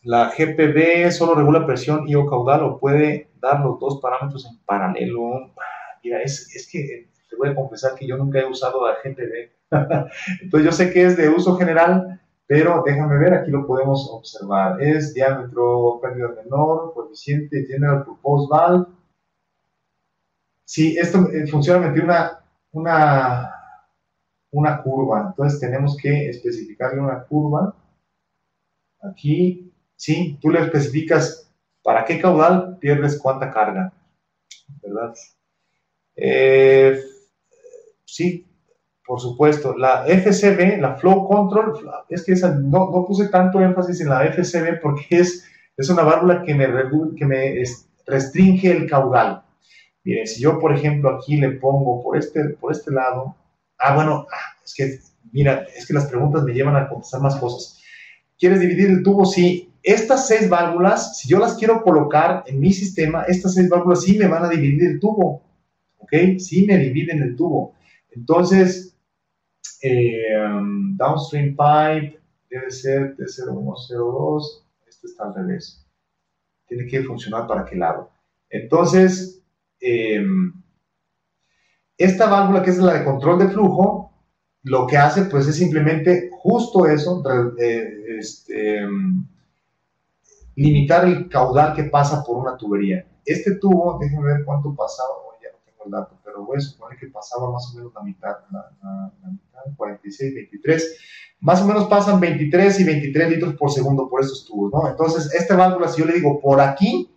La GPD solo regula presión y o caudal o puede dar los dos parámetros en paralelo. Mira, es que te voy a confesar que yo nunca he usado la GPD. Entonces yo sé que es de uso general, pero déjame ver, aquí lo podemos observar. Es diámetro, pérdida menor, coeficiente, general purpose valve. Sí, esto funciona mediante una, una curva. Entonces tenemos que especificarle una curva. Aquí, sí, tú le especificas para qué caudal pierdes cuánta carga, ¿verdad? Eh, sí, por supuesto. La FCB, la Flow Control, es que esa, no puse tanto énfasis en la FCB porque es una válvula que me restringe el caudal. Miren, si yo, por ejemplo, aquí le pongo por este lado, bueno, es que, mira, es que las preguntas me llevan a contestar más cosas. ¿Quieres dividir el tubo? Sí. Estas 6 válvulas, si yo las quiero colocar en mi sistema, estas 6 válvulas sí me van a dividir el tubo, ¿ok? Sí me dividen el tubo. Entonces, downstream pipe debe ser T0102, este está al revés. Tiene que funcionar para qué lado. Entonces, esta válvula que es la de control de flujo, lo que hace pues es simplemente justo eso, limitar el caudal que pasa por una tubería. Este tubo, déjenme ver cuánto pasaba, ya no tengo el dato, pero voy a suponer que pasaba más o menos la mitad, la mitad, 46, 23, más o menos pasan 23 y 23 litros por segundo por estos tubos, ¿no? Entonces, esta válvula, si yo le digo por aquí,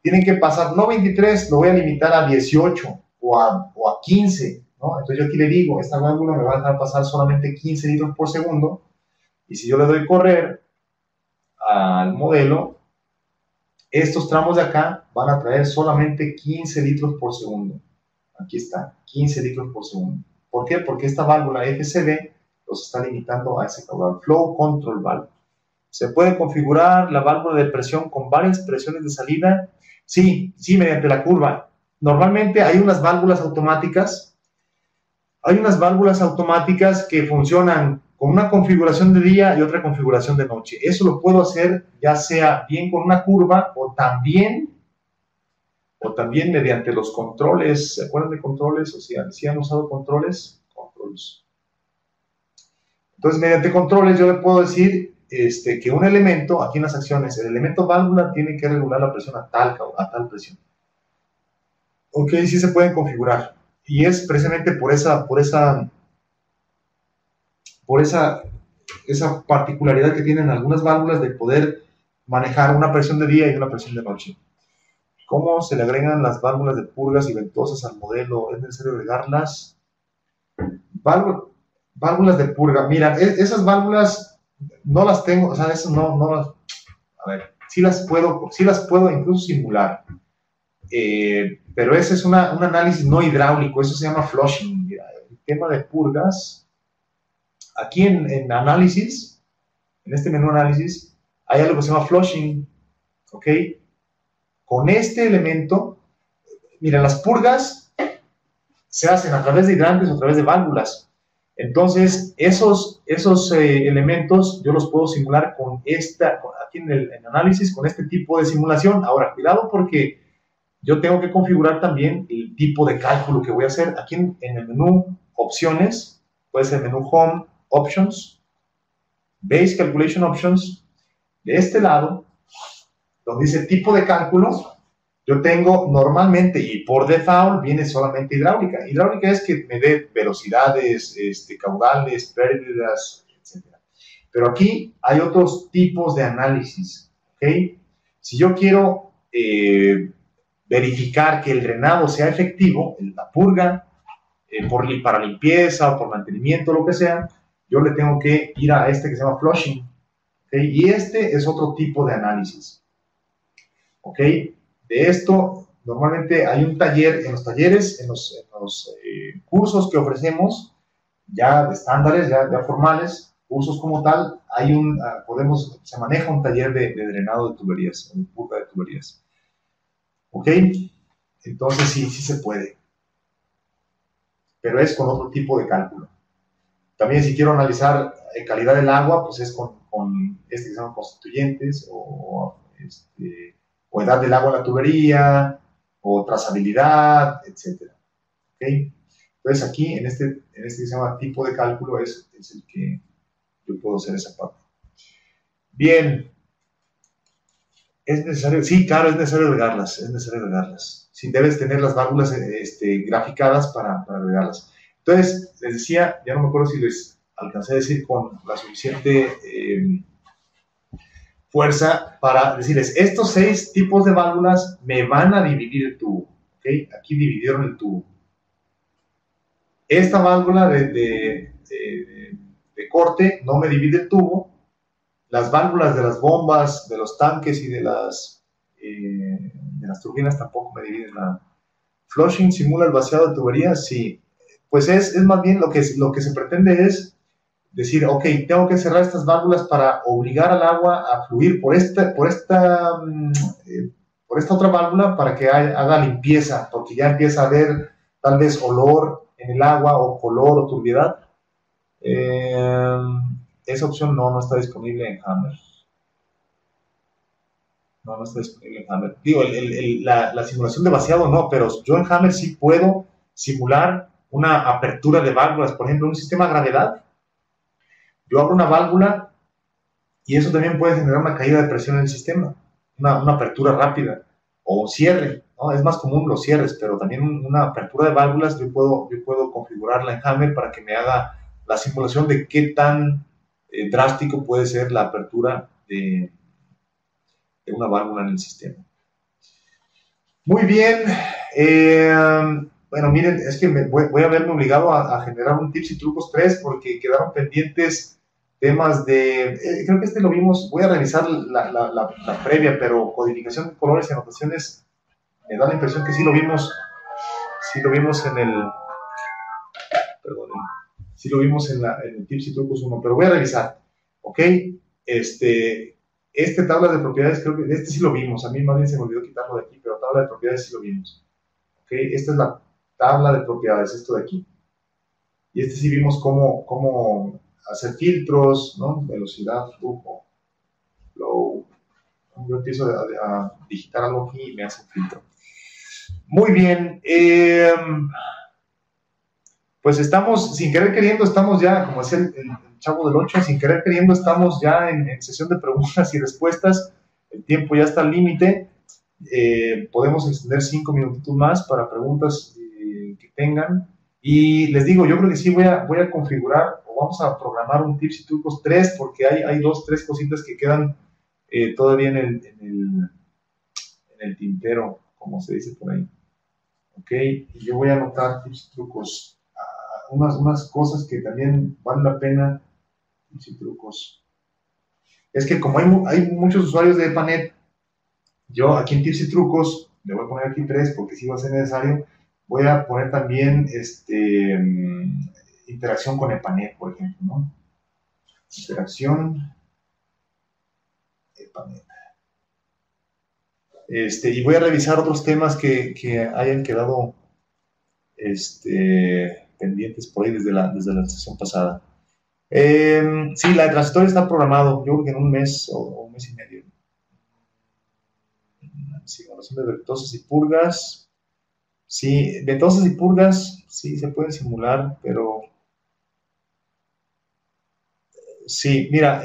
tienen que pasar, no 23, lo voy a limitar a 18 o a 15, ¿no? Entonces yo aquí le digo, esta válvula me va a dejar pasar solamente 15 litros por segundo, y si yo le doy correr al modelo, estos tramos de acá van a traer solamente 15 litros por segundo. Aquí está, 15 litros por segundo. ¿Por qué? Porque esta válvula FCB los está limitando a ese caudal. Flow Control Valve. ¿Se puede configurar la válvula de presión con varias presiones de salida? Sí, sí, mediante la curva. Normalmente hay unas válvulas automáticas. Hay unas válvulas automáticas que funcionan con una configuración de día y otra configuración de noche. Eso lo puedo hacer ya sea bien con una curva o también mediante los controles. ¿Se acuerdan de controles? O sea, si han usado controles. Controls. Entonces, mediante controles yo le puedo decir que un elemento, aquí en las acciones, el elemento válvula tiene que regular la presión a tal presión. Ok, sí se pueden configurar. Y es precisamente por esa particularidad que tienen algunas válvulas de poder manejar una presión de día y una presión de noche. ¿Cómo se le agregan las válvulas de purgas y ventosas al modelo? ¿Es necesario agregarlas? Válvulas de purga. Mira, esas válvulas no las tengo, o sea, eso no las... A ver, sí las puedo incluso simular. Pero ese es un análisis no hidráulico, eso se llama flushing. Mira, el tema de purgas, aquí en análisis, en este menú análisis, hay algo que se llama flushing, ¿ok? Con este elemento, mira, las purgas se hacen a través de hidrantes o a través de válvulas. Entonces, esos elementos yo los puedo simular aquí en el análisis, con este tipo de simulación. Ahora, cuidado porque yo tengo que configurar también el tipo de cálculo que voy a hacer. Aquí en el menú opciones, puede ser el menú Home, Options, Base Calculation Options. De este lado, donde dice tipo de cálculo, yo tengo normalmente, y por default, viene solamente hidráulica. Hidráulica es que me dé velocidades, caudales, pérdidas, etc. Pero aquí hay otros tipos de análisis, ¿ok? Si yo quiero verificar que el drenado sea efectivo, la purga, para limpieza o por mantenimiento, lo que sea, yo le tengo que ir a este que se llama flushing, ¿okay? Y este es otro tipo de análisis, ¿ok? De esto, normalmente hay un taller, en los talleres, en los cursos que ofrecemos, ya de estándares, ya formales, cursos como tal, se maneja un taller de drenado de tuberías, de purga de tuberías. ¿Ok? Entonces sí se puede. Pero es con otro tipo de cálculo. También si quiero analizar calidad del agua, pues es con que se llaman constituyentes o edad del agua en la tubería o trazabilidad, etc. ¿Ok? Entonces aquí, en este que se llama tipo de cálculo, es el que yo puedo hacer esa parte. Bien, ¿es necesario? Sí, claro, es necesario agregarlas, es necesario agregarlas. Sí, debes tener las válvulas graficadas para agregarlas. Entonces, les decía, ya no me acuerdo si les alcancé a decir con la suficiente fuerza para decirles, estos 6 tipos de válvulas me van a dividir el tubo. ¿Okay? Aquí dividieron el tubo. Esta válvula de corte no me divide el tubo. Las válvulas de las bombas, de los tanques y de las turbinas tampoco me dividen nada. Flushing simula el vaciado de tuberías, sí. Pues es más bien lo que se pretende es decir, ok, tengo que cerrar estas válvulas para obligar al agua a fluir por esta otra válvula para que haga limpieza, porque ya empieza a haber tal vez olor en el agua o color o turbiedad. Esa opción no está disponible en Hammer. No está disponible en Hammer. Digo, la simulación de vaciado no, pero yo en Hammer sí puedo simular una apertura de válvulas, por ejemplo, un sistema de gravedad. Yo abro una válvula y eso también puede generar una caída de presión en el sistema, una apertura rápida o un cierre, ¿no? Es más común los cierres, pero también una apertura de válvulas yo puedo configurarla en Hammer para que me haga la simulación de qué tan drástico puede ser la apertura de una válvula en el sistema. Muy bien. Bueno, miren, es que voy a verme obligado a generar un tips y trucos 3 porque quedaron pendientes temas de, creo que lo vimos, voy a revisar la previa, pero codificación de colores y anotaciones, me da la impresión que sí lo vimos en el, perdón, sí lo vimos en el tips y trucos 1, pero voy a revisar, ¿ok? Tabla de propiedades, creo que sí lo vimos, a mí más bien se me olvidó quitarlo de aquí, pero tabla de propiedades sí lo vimos, ¿ok? Esta es la tabla de propiedades, esto de aquí. Y sí vimos cómo hacer filtros, ¿no? Velocidad, flujo, flow. Yo empiezo a digitar algo aquí y me hace un filtro. Muy bien. Pues estamos, sin querer queriendo, estamos ya, como es el Chavo del 8, sin querer queriendo, estamos ya en sesión de preguntas y respuestas. El tiempo ya está al límite. Podemos extender 5 minutitos más para preguntas que tengan. Y les digo, yo creo que sí voy a configurar o vamos a programar un tips y trucos 3 porque hay 2, 3 cositas que quedan todavía en el tintero, como se dice por ahí. Ok, y yo voy a anotar tips y trucos, unas cosas que también valen la pena, tips y trucos. Es que como hay muchos usuarios de EPANET, yo aquí en tips y trucos, le voy a poner aquí 3 porque sí va a ser necesario, voy a poner también interacción con EPANET, por ejemplo, ¿no? Interacción EPANET. Y voy a revisar otros temas que hayan quedado pendientes por ahí desde la sesión pasada. Sí, la de transitorio está programado, yo creo que en un mes o un mes y medio. Simulación de ventosas y purgas. Sí, ventosas y purgas, sí, se pueden simular, pero sí, mira,